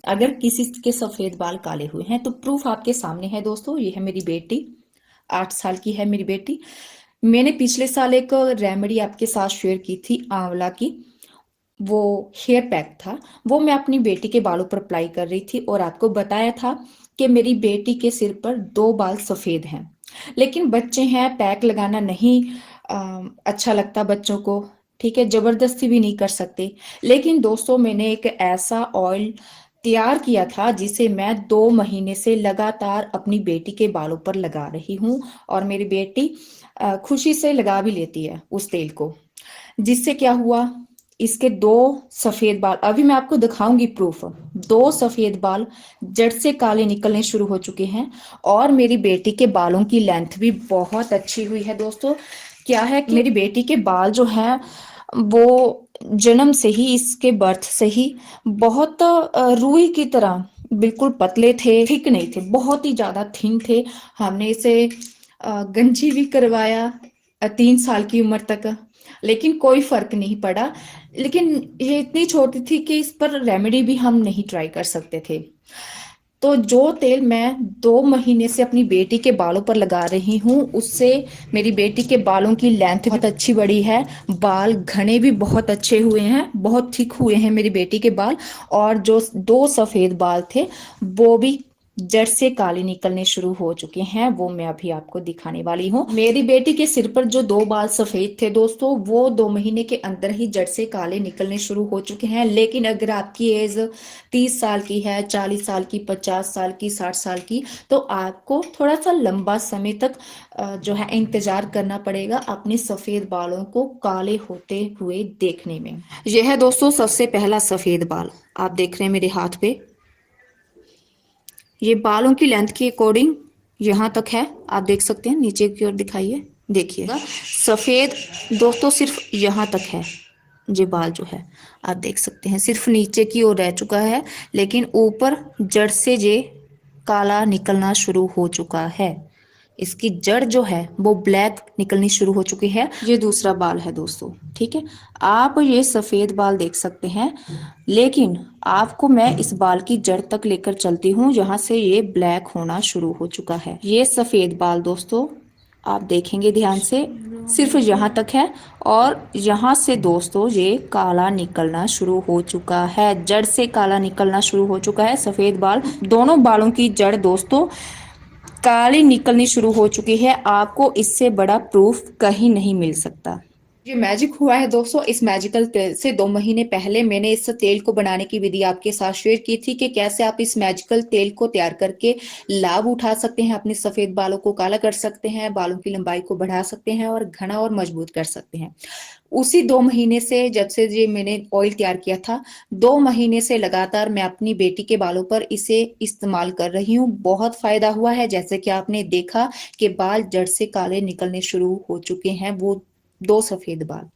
अगर किसी के सफेद बाल काले हुए हैं तो प्रूफ आपके सामने है दोस्तों। ये है मेरी बेटी, 8 साल की है मेरी बेटी। मैंने पिछले साल एक रेमेडी आपके साथ शेयर की थी, आंवला की। वो हेयर पैक था, वो मैं अपनी बेटी के बालों पर अप्लाई कर रही थी और आपको बताया था कि मेरी बेटी के सिर पर 2 बाल सफेद हैं। लेकिन बच्चे हैं, पैक लगाना नहीं अच्छा लगता बच्चों को, ठीक है, जबरदस्ती भी नहीं कर सकते। लेकिन दोस्तों मैंने एक ऐसा ऑयल तैयार किया था जिसे मैं 2 महीने से लगातार अपनी बेटी के बालों पर लगा रही हूँ, और मेरी बेटी खुशी से लगा भी लेती है उस तेल को। जिससे क्या हुआ, इसके 2 सफेद बाल, अभी मैं आपको दिखाऊंगी प्रूफ। 2 सफेद बाल जड़ से काले निकलने शुरू हो चुके हैं, और मेरी बेटी के बालों की लेंथ भी बहुत अच्छी हुई है दोस्तों। क्या है कि मेरी बेटी के बाल जो हैं वो जन्म से ही, इसके बर्थ से ही बहुत रुई की तरह बिल्कुल पतले थे, थिक नहीं थे, बहुत ही ज्यादा थिन थे। हमने इसे गंजी भी करवाया 3 साल की उम्र तक, लेकिन कोई फर्क नहीं पड़ा। लेकिन ये इतनी छोटी थी कि इस पर रेमेडी भी हम नहीं ट्राई कर सकते थे। तो जो तेल मैं 2 महीने से अपनी बेटी के बालों पर लगा रही हूँ, उससे मेरी बेटी के बालों की लेंथ बहुत अच्छी बढ़ी है, बाल घने भी बहुत अच्छे हुए हैं, बहुत थिक हुए हैं मेरी बेटी के बाल। और जो 2 सफेद बाल थे वो भी जड़ से काले निकलने शुरू हो चुके हैं, वो मैं अभी आपको दिखाने वाली हूँ। मेरी बेटी के सिर पर जो 2 बाल सफेद थे दोस्तों, वो 2 महीने के अंदर ही जड़ से काले निकलने शुरू हो चुके हैं। लेकिन अगर आपकी एज 30 साल की है, 40 साल की, 50 साल की, 60 साल की, तो आपको थोड़ा सा लंबा समय तक जो है इंतजार करना पड़ेगा अपने सफेद बालों को काले होते हुए देखने में। यह है दोस्तों सबसे पहला सफेद बाल, आप देख रहे हैं मेरे हाथ पे। ये बालों की लेंथ के अकॉर्डिंग यहाँ तक है, आप देख सकते हैं। नीचे की ओर दिखाइए, देखिएगा सफेद दोस्तों सिर्फ यहाँ तक है। ये बाल जो है आप देख सकते हैं सिर्फ नीचे की ओर रह चुका है, लेकिन ऊपर जड़ से ये काला निकलना शुरू हो चुका है। इसकी जड़ जो है वो ब्लैक निकलनी शुरू हो चुकी है। ये दूसरा बाल है दोस्तों, ठीक है। आप ये सफेद बाल देख सकते हैं, लेकिन आपको मैं इस बाल की जड़ तक लेकर चलती हूँ, यहाँ से ये ब्लैक होना शुरू हो चुका है। ये सफेद बाल दोस्तों आप देखेंगे ध्यान से, सिर्फ यहाँ तक है, और यहाँ से दोस्तों ये काला निकलना शुरू हो चुका है, जड़ से काला निकलना शुरू हो चुका है सफेद बाल। दोनों बालों की जड़ दोस्तों काली निकलनी शुरू हो चुकी है। आपको इससे बड़ा प्रूफ कहीं नहीं मिल सकता। ये मैजिक हुआ है दोस्तों इस मैजिकल तेल से। 2 महीने पहले मैंने इस तेल को बनाने की विधि आपके साथ शेयर की थी कि कैसे आप इस मैजिकल तेल को तैयार करके लाभ उठा सकते हैं, अपने सफेद बालों को काला कर सकते हैं, बालों की लंबाई को बढ़ा सकते हैं और घना और मजबूत कर सकते हैं। उसी 2 महीने से, जब से ये मैंने ऑयल तैयार किया था, 2 महीने से लगातार मैं अपनी बेटी के बालों पर इसे इस्तेमाल कर रही हूँ। बहुत फायदा हुआ है, जैसे कि आपने देखा कि बाल जड़ से काले निकलने शुरू हो चुके हैं, वो 2 सफेद बाल।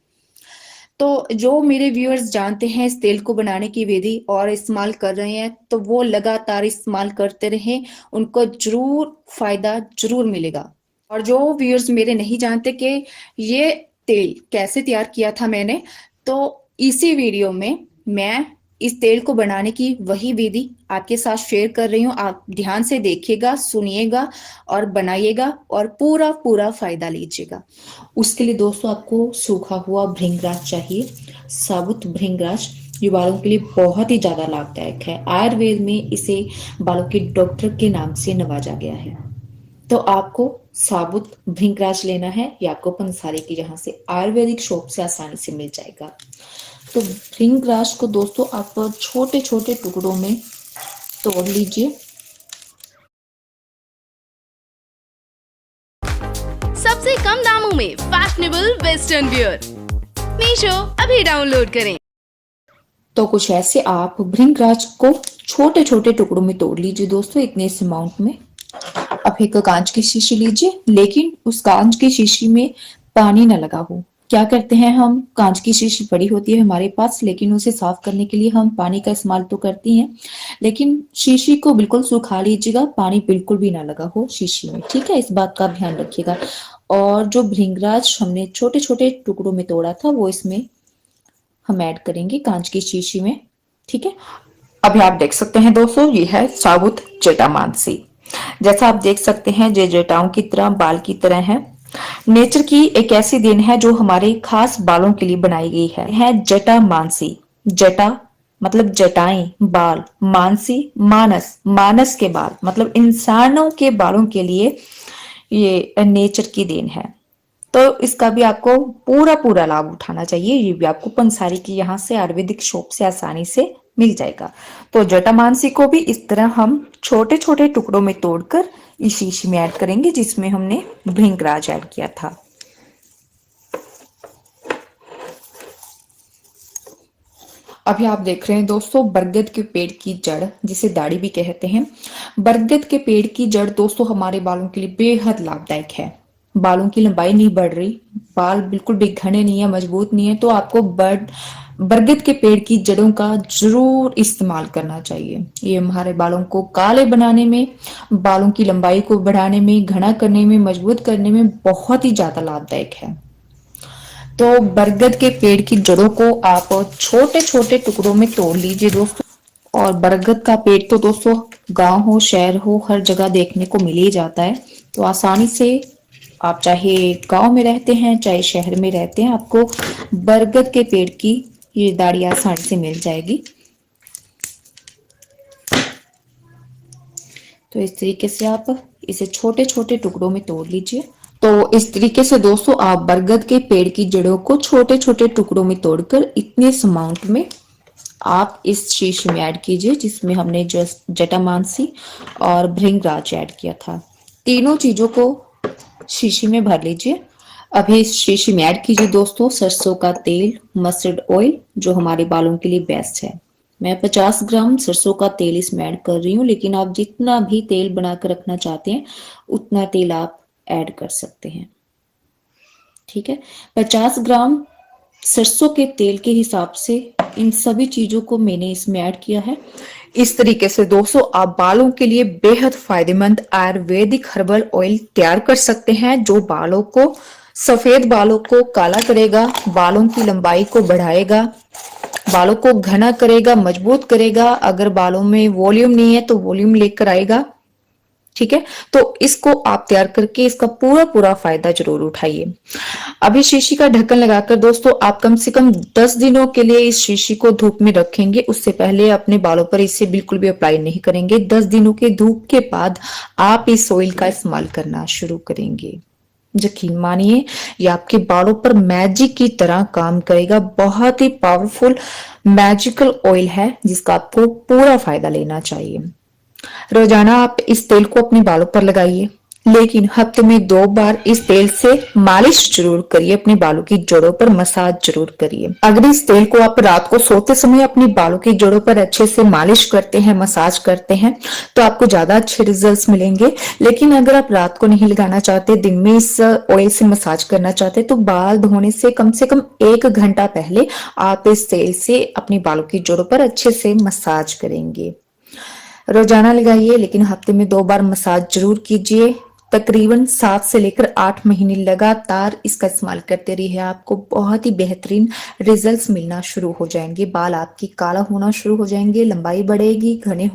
तो जो मेरे व्यूअर्स जानते हैं इस तेल को बनाने की विधि और इस्तेमाल कर रहे हैं, तो वो लगातार इस्तेमाल करते रहें, उनको जरूर फायदा जरूर मिलेगा। और जो व्यूअर्स मेरे नहीं जानते कि ये तेल कैसे तैयार किया था मैंने, तो इसी वीडियो में मैं इस तेल को बनाने की वही विधि आपके साथ शेयर कर रही हूँ। आप ध्यान से देखिएगा, सुनिएगा और बनाइएगा और पूरा पूरा फायदा लीजिएगा। उसके लिए दोस्तों आपको सूखा हुआ भृंगराज चाहिए, साबुत भृंगराज। ये बालों के लिए बहुत ही ज्यादा लाभदायक है। आयुर्वेद में इसे बालों के डॉक्टर के नाम से नवाजा गया है। तो आपको साबुत भृंगराज लेना है, या आपको पंसारी की जहां से आयुर्वेदिक शॉप से आसानी से मिल जाएगा। तो भृंगराज को दोस्तों आप छोटे छोटे टुकड़ों में तोड़ लीजिए। सबसे कम दामों में फैशनेबल वेस्टर्न वियर, मीशो अभी डाउनलोड करें। तो कुछ ऐसे आप भृंगराज को छोटे छोटे टुकड़ों में तोड़ लीजिए दोस्तों, इतने इस अमाउंट में। अब एक कांच की शीशी लीजिए, लेकिन उस कांच की शीशी में पानी ना लगा हो। क्या करते हैं हम, कांच की शीशी पड़ी होती है हमारे पास, लेकिन उसे साफ करने के लिए हम पानी का इस्तेमाल तो करती हैं, लेकिन शीशी को बिल्कुल सुखा लीजिएगा, पानी बिल्कुल भी ना लगा हो शीशी में, ठीक है। इस बात का ध्यान रखिएगा। और जो भृंगराज हमने छोटे छोटे टुकड़ों में तोड़ा था वो इसमें हम ऐड करेंगे कांच की शीशी में, ठीक है। अभी आप देख सकते हैं दोस्तों, ये है साबुत जटामांसी। जैसा आप देख सकते हैं, ये जटाओं की तरह, बाल की तरह है। नेचर की एक ऐसी देन है जो हमारे खास बालों के लिए बनाई गई है जटामांसी। जटा मतलब जटाएं, बाल, मानसी मानस, मानस के बाल मतलब इंसानों के बालों के लिए ये नेचर की देन है। तो इसका भी आपको पूरा पूरा लाभ उठाना चाहिए। ये भी आपको पंसारी की यहाँ से आयुर्वेदिक शॉप से आसानी से मिल जाएगा। तो जटामांसी को भी इस तरह हम छोटे छोटे टुकड़ों में तोड़कर इस शीशी में ऐड करेंगे जिसमें हमने भृंगराज ऐड किया था। अभी आप देख रहे हैं दोस्तों, बरगद के पेड़ की जड़, जिसे दाढ़ी भी कहते हैं। बरगद के पेड़ की जड़ दोस्तों हमारे बालों के लिए बेहद लाभदायक है। बालों की लंबाई नहीं बढ़ रही, बाल बिल्कुल भी घने नहीं है, मजबूत नहीं है, तो आपको बरगद के पेड़ की जड़ों का जरूर इस्तेमाल करना चाहिए। ये हमारे बालों को काले बनाने में, बालों की लंबाई को बढ़ाने में, घना करने में, मजबूत करने में बहुत ही ज्यादा लाभदायक है। तो बरगद के पेड़ की जड़ों को आप छोटे छोटे टुकड़ों में तोड़ लीजिए दोस्तों। और बरगद का पेड़ तो दोस्तों गांव हो शहर हो हर जगह देखने को मिल ही जाता है। तो आसानी से आप चाहे गांव में रहते हैं चाहे शहर में रहते हैं, आपको बरगद के पेड़ की ये दाढ़ी आसानी से मिल जाएगी। तो इस तरीके से आप इसे छोटे छोटे टुकड़ों में तोड़ लीजिए। तो इस तरीके से दोस्तों आप बरगद के पेड़ की जड़ों को छोटे छोटे टुकड़ों में तोड़कर इतने अमाउंट में आप इस शीशी में ऐड कीजिए जिसमें हमने जटामांसी और भृंगराज ऐड किया था। तीनों चीजों को शीशी में भर लीजिए। अभी इस शीशी में ऐड कीजिए दोस्तों सरसों का तेल, मस्टर्ड ऑयल, जो हमारे बालों के लिए बेस्ट है। मैं 50 ग्राम सरसों का तेल इसमें ऐड कर रही हूँ, लेकिन आप जितना भी तेल बनाकर रखना चाहते हैं उतना तेल आप ऐड कर सकते हैं। ठीक है, 50 ग्राम सरसों के तेल के हिसाब से इन सभी चीजों को मैंने इसमें ऐड किया है। इस तरीके से दोस्तों आप बालों के लिए बेहद फायदेमंद आयुर्वेदिक हर्बल ऑयल तैयार कर सकते हैं, जो बालों को, सफेद बालों को काला करेगा, बालों की लंबाई को बढ़ाएगा, बालों को घना करेगा, मजबूत करेगा। अगर बालों में वॉल्यूम नहीं है तो वॉल्यूम लेकर आएगा। ठीक है, तो इसको आप तैयार करके इसका पूरा पूरा फायदा जरूर उठाइए। अभी शीशी का ढक्कन लगाकर दोस्तों आप कम से कम 10 दिनों के लिए इस शीशी को धूप में रखेंगे। उससे पहले अपने बालों पर इसे बिल्कुल भी अप्लाई नहीं करेंगे। 10 दिनों के धूप के बाद आप इस ऑयल का इस्तेमाल करना शुरू करेंगे। यकीन मानिए ये आपके बालों पर मैजिक की तरह काम करेगा। बहुत ही पावरफुल मैजिकल ऑयल है जिसका आपको पूरा फायदा लेना चाहिए। रोजाना आप इस तेल को अपने बालों पर लगाइए, लेकिन हफ्ते में 2 बार इस तेल से मालिश जरूर करिए। अपने बालों की जड़ों पर मसाज जरूर करिए। अगर इस तेल को आप रात को सोते समय अपनी बालों की जड़ों पर अच्छे से मालिश करते हैं, मसाज करते हैं, तो आपको ज्यादा अच्छे रिजल्ट्स मिलेंगे। लेकिन अगर आप रात को नहीं लगाना चाहते, दिन में इस ऑयल से मसाज करना चाहते, तो बाल धोने से कम 1 घंटा पहले आप इस तेल से अपनी बालों की जड़ों पर अच्छे से मसाज करेंगे। रोजाना लगाइए, लेकिन हफ्ते में 2 बार मसाज जरूर कीजिए। तकरीबन 7 से लेकर 8 महीने लगातार इसका इस्तेमाल करते रहिए। आपको बहुत ही बेहतरीन रिजल्ट्स मिलना शुरू हो जाएंगे। बाल आपकी काला होना शुरू हो जाएंगे, लंबाई बढ़ेगी, घने